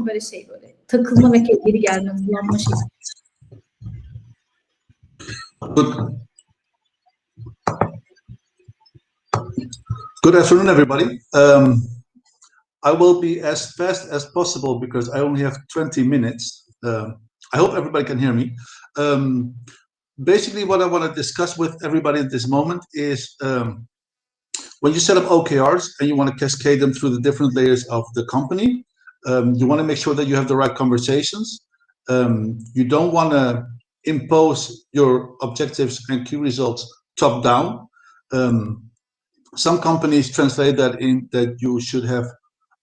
böyle şey böyle takılma ve geri gelme, kullanma şey. Good afternoon, everybody. I will be as fast as possible because I only have 20 minutes. I hope everybody can hear me. Basically, what I want to discuss with everybody at this moment is when you set up OKRs and you want to cascade them through the different layers of the company, you want to make sure that you have the right conversations. You don't want to impose your objectives and key results top down. Some companies translate that in that you should have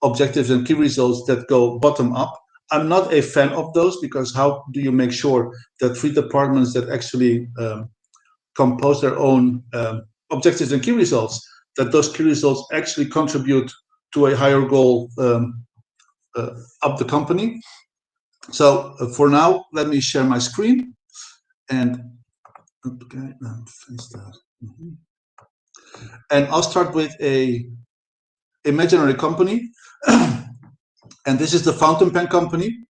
objectives and key results that go bottom up. I'm not a fan of those because how do you make sure that 3 departments that actually compose their own objectives and key results, that those key results actually contribute to a higher goal of the company? So for now, let me share my screen and okay, and I'll start with a imaginary company. And this is the fountain pen company.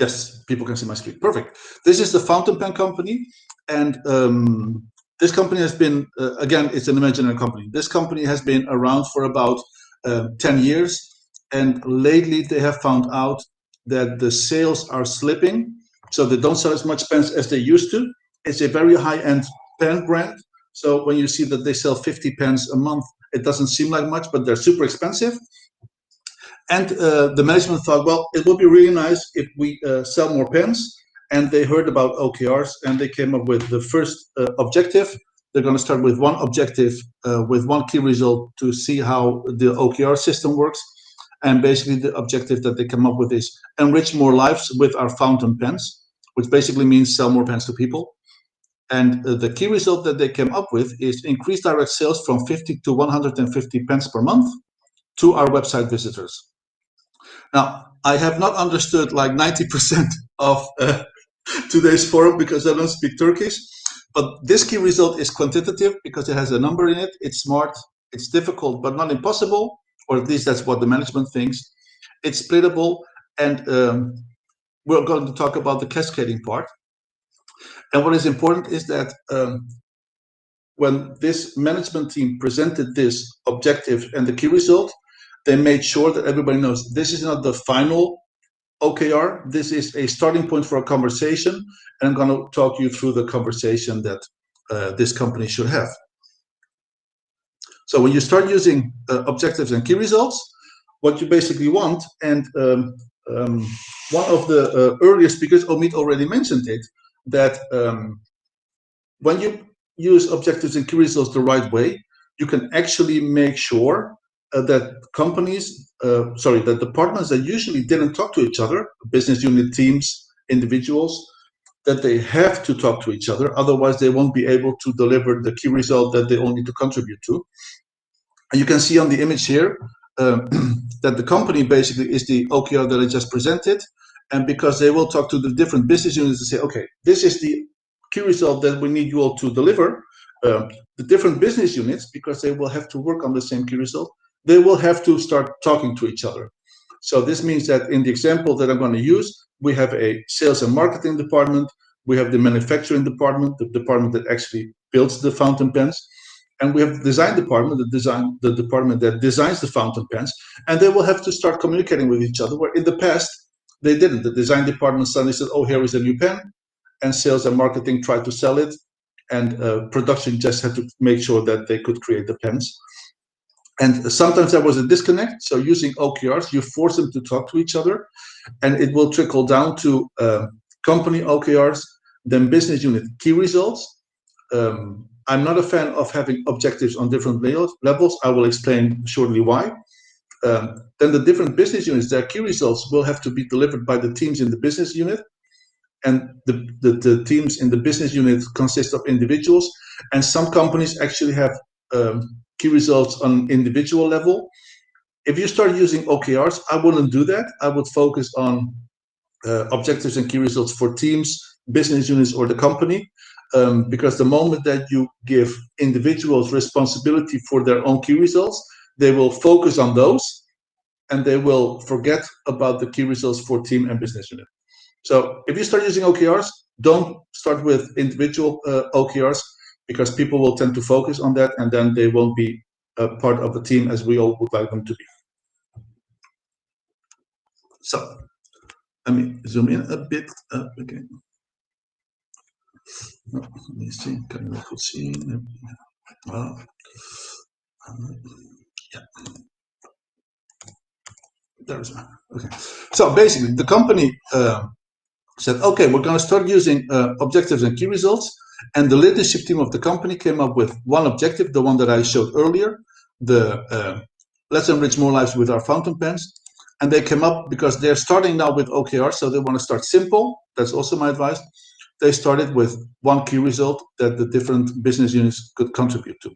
Yes, people can see my screen. Perfect. This is the fountain pen company. And this company has been, again, it's an imaginary company. This company has been around for about 10 years. And lately they have found out that the sales are slipping. So they don't sell as much pens as they used to. It's a very high-end pen brand. So when you see that they sell 50 pens a month, it doesn't seem like much, but they're super expensive. And the management thought, well, it would be really nice if we sell more pens. And they heard about OKRs and they came up with the first objective. They're going to start with one objective, with one key result to see how the OKR system works. And basically the objective that they come up with is enrich more lives with our fountain pens, which basically means sell more pens to people. And the key result that they came up with is increase direct sales from 50 to 150 pens per month to our website visitors. Now, I have not understood like 90% of today's forum because I don't speak Turkish, but this key result is quantitative because it has a number in it. It's smart, it's difficult, but not impossible, or at least that's what the management thinks. It's splittable, and we're going to talk about the cascading part. And what is important is that when this management team presented this objective and the key result, they made sure that everybody knows this is not the final OKR. This is a starting point for a conversation, and I'm going to talk you through the conversation that this company should have. So when you start using objectives and key results, what you basically want, and one of the earlier speakers, Omid, already mentioned it, that when you use objectives and key results the right way, you can actually make sure that that departments that usually didn't talk to each other, business unit teams, individuals, that they have to talk to each other. Otherwise, they won't be able to deliver the key result that they all need to contribute to. And you can see on the image here that the company basically is the OKR that I just presented. And because they will talk to the different business units to say, okay, this is the key result that we need you all to deliver. The different business units, because they will have to work on the same key result, they will have to start talking to each other. So this means that in the example that I'm going to use, we have a sales and marketing department, we have the manufacturing department, the department that actually builds the fountain pens, and we have the design department, the department that designs the fountain pens, and they will have to start communicating with each other, where in the past, they didn't. The design department suddenly said, oh, here is a new pen, and sales and marketing tried to sell it, and production just had to make sure that they could create the pens. And sometimes there was a disconnect. So using OKRs, you force them to talk to each other, and it will trickle down to company OKRs, then business unit key results. I'm not a fan of having objectives on different levels. I will explain shortly why. Then the different business units, their key results will have to be delivered by the teams in the business unit. And the teams in the business unit consist of individuals. And some companies actually have key results on individual level. If you start using OKRs, I wouldn't do that. I would focus on objectives and key results for teams, business units, or the company. Because the moment that you give individuals responsibility for their own key results, they will focus on those. and they will forget about the key results for team and business unit. So if you start using OKRs, don't start with individual OKRs, because people will tend to focus on that, and then they won't be a part of the team as we all would like them to be. So let me zoom in a bit again. Let me see. Can we see? Yeah. There's okay. So basically, the company said, okay, we're going to start using objectives and key results. And the leadership team of the company came up with one objective, the one that I showed earlier, the let's enrich more lives with our fountain pens. And they came up because they're starting now with OKR, so they want to start simple. That's also my advice. They started with one key result that the different business units could contribute to.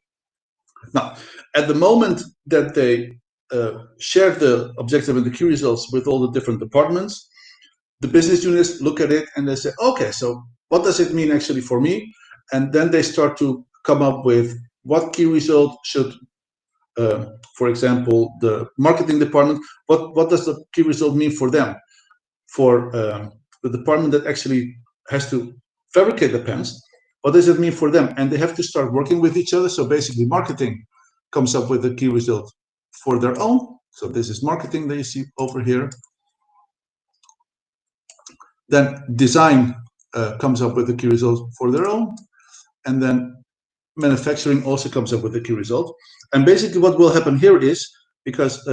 Now, at the moment that they share the objective and the key results with all the different departments, the business units look at it and they say, okay, so what does it mean actually for me? And then they start to come up with what key result should, for example, the marketing department, what does the key result mean for them? For the department that actually has to fabricate the pens, what does it mean for them? And they have to start working with each other. So basically marketing comes up with the key result for their own. So this is marketing that you see over here. Then design comes up with the key result for their own. And then manufacturing also comes up with the key result. And basically what will happen here is, because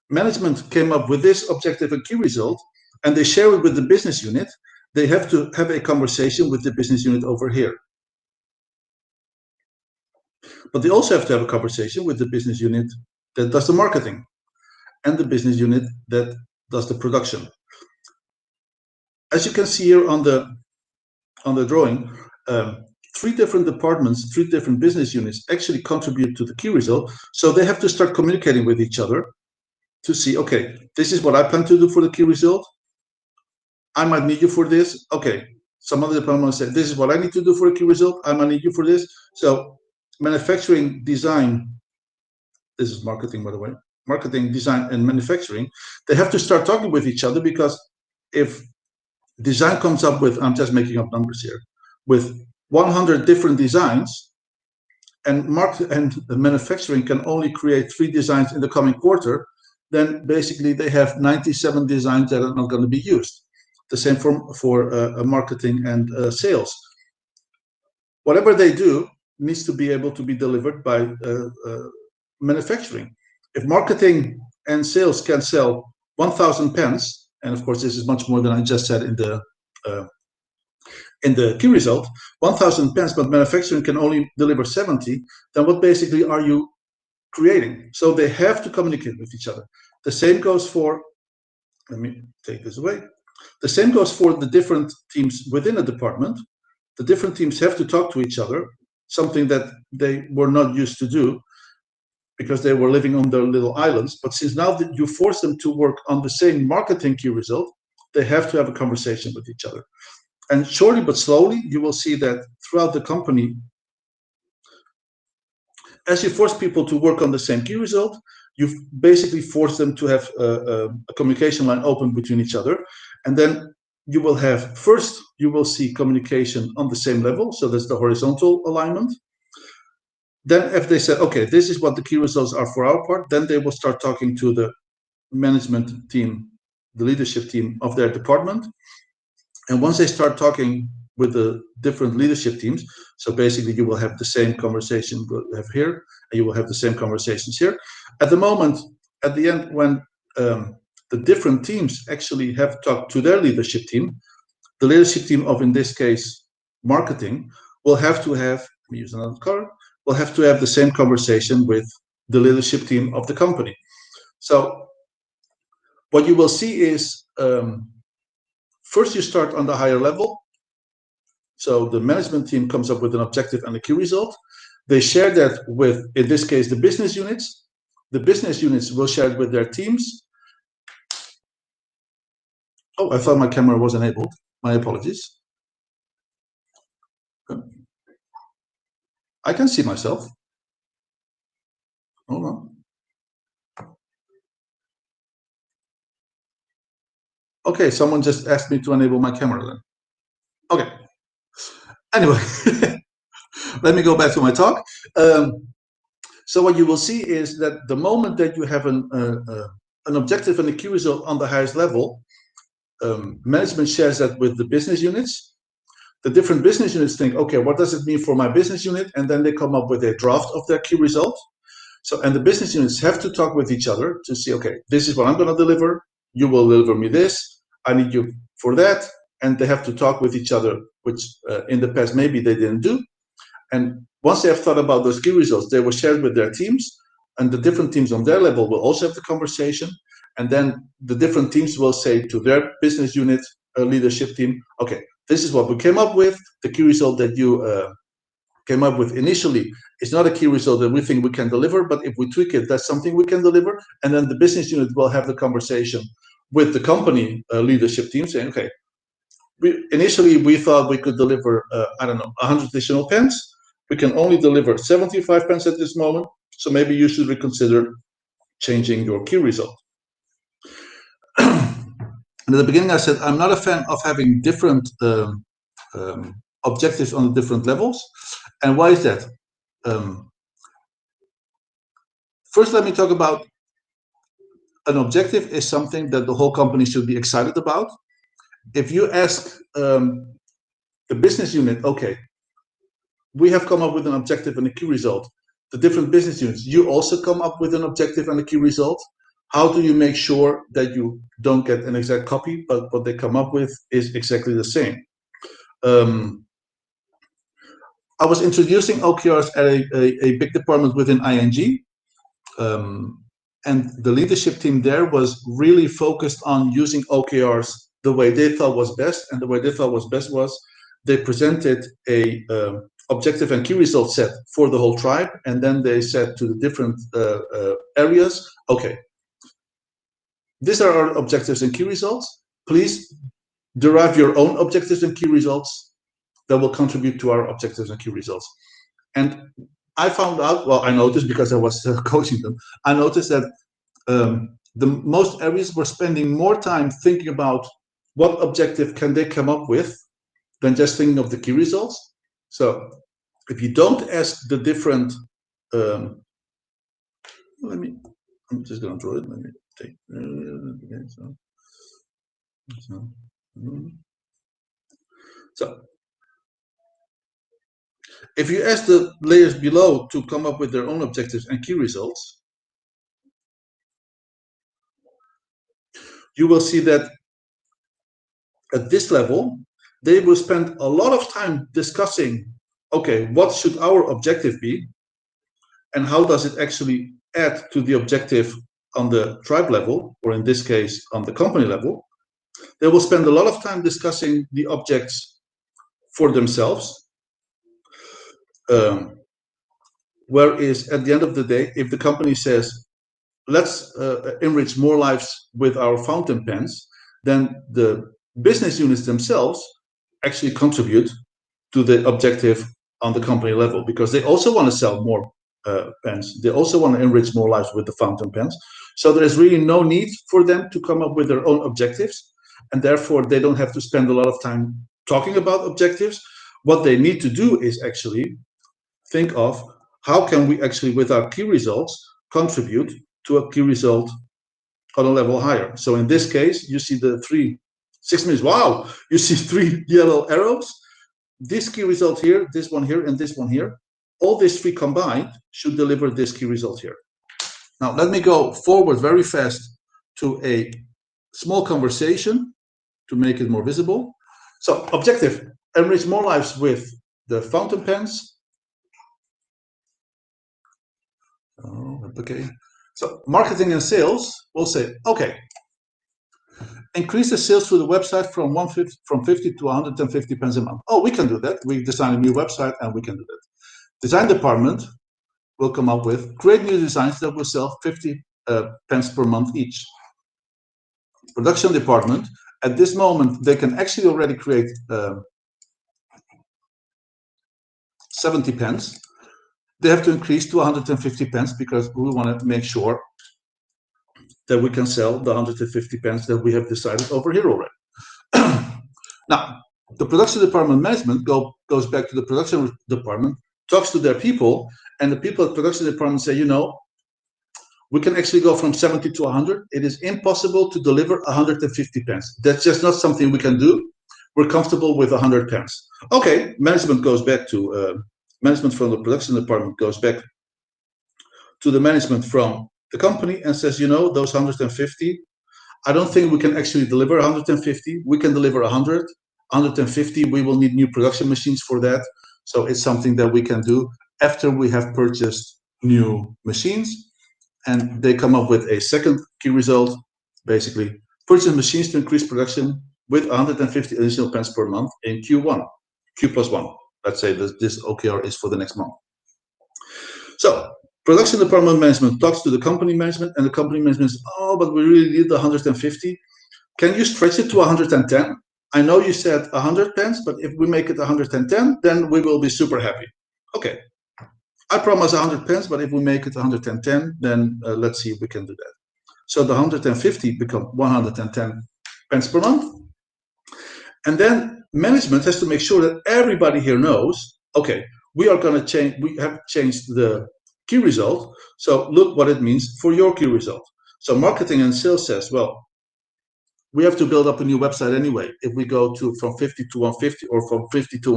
management came up with this objective and key result, and they share it with the business unit, they have to have a conversation with the business unit over here. But they also have to have a conversation with the business unit that does the marketing and the business unit that does the production. As you can see here on the drawing, 3 different departments, 3 different business units actually contribute to the key result. So they have to start communicating with each other to see, okay, this is what I plan to do for the key result. I might need you for this. Okay, some other departments say, this is what I need to do for a key result. I might need you for this. So manufacturing, design, this is marketing, by the way, marketing, design, and manufacturing, they have to start talking with each other, because if design comes up with, I'm just making up numbers here, with 100 different designs, and manufacturing can only create 3 designs in the coming quarter, then basically they have 97 designs that are not going to be used. The same for marketing and sales. Whatever they do needs to be able to be delivered by manufacturing. If marketing and sales can sell 1,000 pens, and of course this is much more than I just said in the key result, 1,000 pens, but manufacturing can only deliver 70, then what basically are you creating? So they have to communicate with each other. The same goes for, let me take this away. The same goes for the different teams within a department. The different teams have to talk to each other, something that they were not used to do because they were living on their little islands. But since now that you force them to work on the same marketing key result, they have to have a conversation with each other. And surely but slowly, you will see that throughout the company, as you force people to work on the same key result, you've basically forced them to have a communication line open between each other. And then you will have, first, you will see communication on the same level. So that's the horizontal alignment. Then if they say, okay, this is what the key results are for our part, then they will start talking to the management team, the leadership team of their department. And once they start talking with the different leadership teams, so basically you will have the same conversation we have here, and you will have the same conversations here. At the moment, at the end, when the different teams actually have talked to their leadership team, the leadership team of, in this case, marketing, will have to have, let me use another color, will have to have the same conversation with the leadership team of the company. So what you will see is, first you start on the higher level. So the management team comes up with an objective and a key result. They share that with, in this case, the business units. The business units will share it with their teams. Oh, I thought my camera was enabled. My apologies. I can see myself. Hold on. Okay, someone just asked me to enable my camera then. Okay. Anyway, let me go back to my talk. So what you will see is that the moment that you have an objective and a key result on the highest level, management shares that with the business units. The different business units think, okay, what does it mean for my business unit? And then they come up with a draft of their key result. So, and the business units have to talk with each other to see, okay, this is what I'm going to deliver. You will deliver me this. I need you for that. And they have to talk with each other, which in the past maybe they didn't do. And once they have thought about those key results, they will share with their teams, and the different teams on their level will also have the conversation. And then the different teams will say to their business unit leadership team, okay, this is what we came up with. The key result that you came up with initially is not a key result that we think we can deliver, but if we tweak it, that's something we can deliver. And then the business unit will have the conversation with the company leadership team saying, okay, initially we thought we could deliver, 100 additional pens. We can only deliver 75 pens at this moment. So maybe you should reconsider changing your key result. And at the beginning, I said, I'm not a fan of having different objectives on the different levels. And why is that? First, let me talk about an objective is something that the whole company should be excited about. If you ask the business unit, okay, we have come up with an objective and a key result. The different business units, you also come up with an objective and a key result. How do you make sure that you don't get an exact copy, but what they come up with is exactly the same? I was introducing OKRs at a big department within ING. And the leadership team there was really focused on using OKRs the way they thought was best. And the way they thought was best was they presented a objective and key result set for the whole tribe. And then they said to the different areas, okay, these are our objectives and key results. Please derive your own objectives and key results that will contribute to our objectives and key results. And I found out, well, I noticed because I was coaching them, I noticed that the most areas were spending more time thinking about what objective can they come up with than just thinking of the key results. So if you don't ask the different, I'm just going to draw it. Let me take, okay, so if you ask the layers below to come up with their own objectives and key results, you will see that at this level, they will spend a lot of time discussing, okay, what should our objective be? And how does it actually add to the objective on the tribe level, or in this case, on the company level? They will spend a lot of time discussing the objects for themselves. Whereas at the end of the day, if the company says, let's enrich more lives with our fountain pens, then the business units themselves actually contribute to the objective on the company level, because they also want to sell more pens. They also want to enrich more lives with the fountain pens. So there's really no need for them to come up with their own objectives, and therefore they don't have to spend a lot of time talking about objectives. What they need to do is actually think of how can we actually, with our key results, contribute to a key result on a level higher. So in this case, you see the 6 minutes. Wow, you see 3 yellow arrows. This key result here, this one here, and this one here. All these 3 combined should deliver this key result here. Now, let me go forward very fast to a small conversation to make it more visible. So, objective, enrich more lives with the fountain pens. Oh, okay. So, marketing and sales will say, okay, increase the sales through the website from 50 to 150 pens a month. Oh, we can do that. We design a new website and we can do that. Design department will come up with create new designs that will sell 50 pens per month each. Production department, at this moment, they can actually already create 70 pens. They have to increase to 150 pens because we want to make sure that we can sell the 150 pens that we have decided over here already. Now, the production department management goes back to the production department, talks to their people, and the people at production department say, you know, we can actually go from 70 to 100. It is impossible to deliver 150 pens. That's just not something we can do. We're comfortable with 100 pens. Okay, management goes back to, management from the production department goes back to the management from the company and says, you know, those 150, I don't think we can actually deliver 150. We can deliver 100. 150, we will need new production machines for that. So it's something that we can do after we have purchased new machines. And they come up with a second key result, basically, purchase machines to increase production with 150 additional pens per month in Q1, Q+1. Let's say this OKR is for the next month. So production department management talks to the company management, and the company management says, oh, but we really need the 150. Can you stretch it to 110? I know you said 100 pens, but if we make it 110, then we will be super happy. Okay, I promise 100 pens, but if we make it 110, then let's see if we can do that. So the 150 become 110 pens per month. And then management has to make sure that everybody here knows, okay, we are going to change, we have changed the key result. So look what it means for your key result. So marketing and sales says, well, we have to build up a new website anyway. If we go from 50 to 150 or from 50 to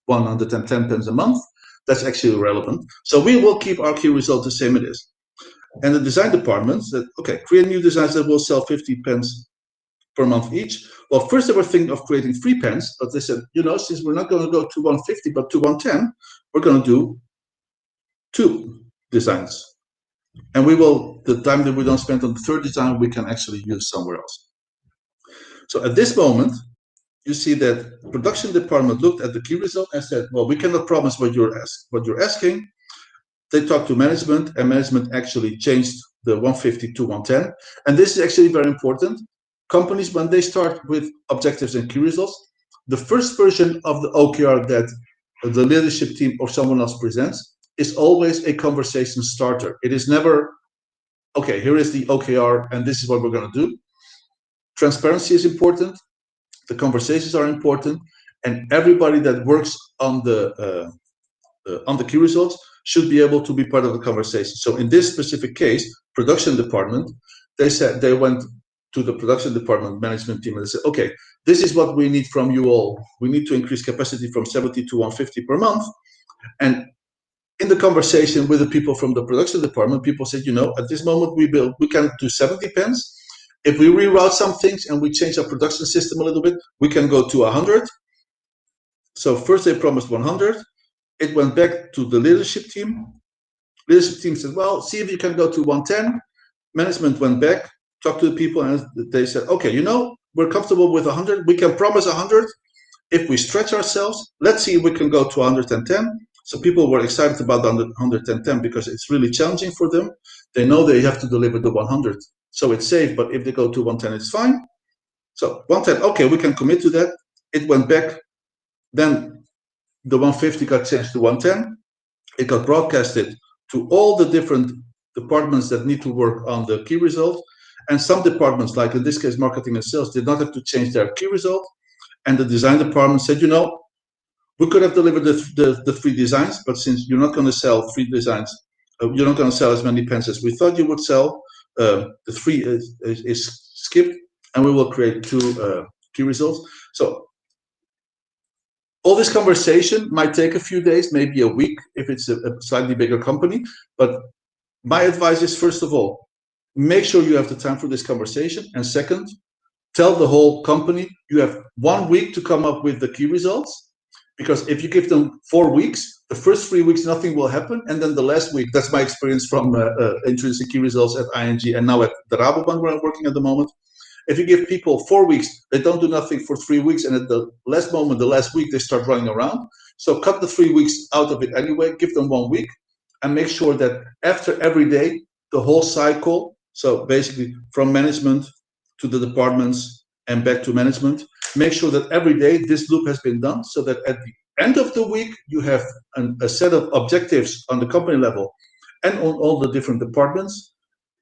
110 pens a month, that's actually relevant. So we will keep our key result the same it is. And the design department said, okay, create new designs that will sell 50 pens per month each. Well, first they were thinking of creating 3 pens, but they said, you know, since we're not going to go to 150, but to 110, we're going to do 2 designs. And we will, the time that we don't spend on the 3rd design, we can actually use somewhere else. So at this moment, you see that production department looked at the key result and said, well, we cannot promise what you're asking. They talked to management, and management actually changed the 150 to 110. And this is actually very important. Companies, when they start with objectives and key results, the first version of the OKR that the leadership team or someone else presents is always a conversation starter. It is never, okay, here is the OKR and this is what we're going to do. Transparency is important. The conversations are important, and everybody that works on the key results should be able to be part of the conversation. So in this specific case, production department, they said they went to the production department management team and they said, okay, this is what we need from you all. We need to increase capacity from 70 to 150 per month. And in the conversation with the people from the production department, people said, you know, at this moment we can do 70 pens. If we reroute some things and we change our production system a little bit, we can go to 100. So first they promised 100. It went back to the leadership team. Leadership team said, well, see if you can go to 110. Management went back, talked to the people, and they said, okay, you know, we're comfortable with 100. We can promise 100. If we stretch ourselves, let's see if we can go to 110. So people were excited about the 110 because it's really challenging for them. They know they have to deliver the 100. So it's safe, but if they go to 110, it's fine. So 110, okay, we can commit to that. It went back. Then the 150 got changed to 110. It got broadcasted to all the different departments that need to work on the key result. And some departments, like in this case, marketing and sales, did not have to change their key result. And the design department said, you know, we could have delivered the 3 designs, but since you're not going to sell 3 designs, you're not going to sell as many pens as we thought you would sell. The 3 is skipped, and we will create 2 key results. So all this conversation might take a few days, maybe a week, if it's a slightly bigger company. But my advice is, first of all, make sure you have the time for this conversation. And second, tell the whole company you have 1 week to come up with the key results. Because if you give them 4 weeks, the first 3 weeks, nothing will happen. And then the last week, that's my experience from introducing key results at ING and now at the Rabobank where I'm working at the moment. If you give people 4 weeks, they don't do nothing for 3 weeks. And at the last moment, the last week, they start running around. So cut the 3 weeks out of it anyway, give them 1 week and make sure that after every day, the whole cycle, so basically from management to the departments and back to management, make sure that every day this loop has been done so that at the end of the week, you have a set of objectives on the company level and on all the different departments.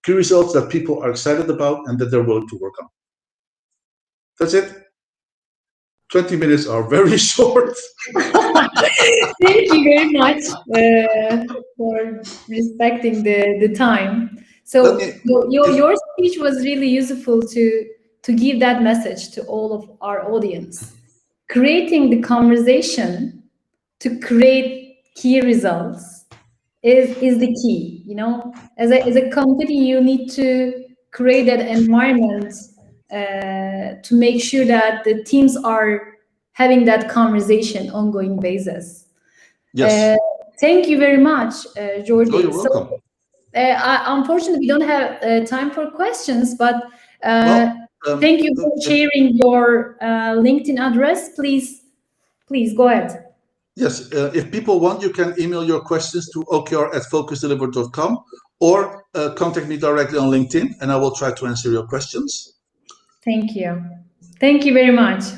key results that people are excited about and that they're willing to work on. That's it. 20 minutes are very short. Thank you very much for respecting the time. So your speech was really useful to give that message to all of our audience. Creating the conversation to create key results is the key. You know, as a company, you need to create that environment to make sure that the teams are having that conversation ongoing basis. Yes. Thank you very much, Jordi. Oh, you're welcome. So, unfortunately, we don't have time for questions, but thank you for sharing your LinkedIn address. Please go ahead. Yes, if people want, you can email your questions to okr@focusdeliver.com or contact me directly on LinkedIn, and I will try to answer your questions. Thank you. Thank you very much.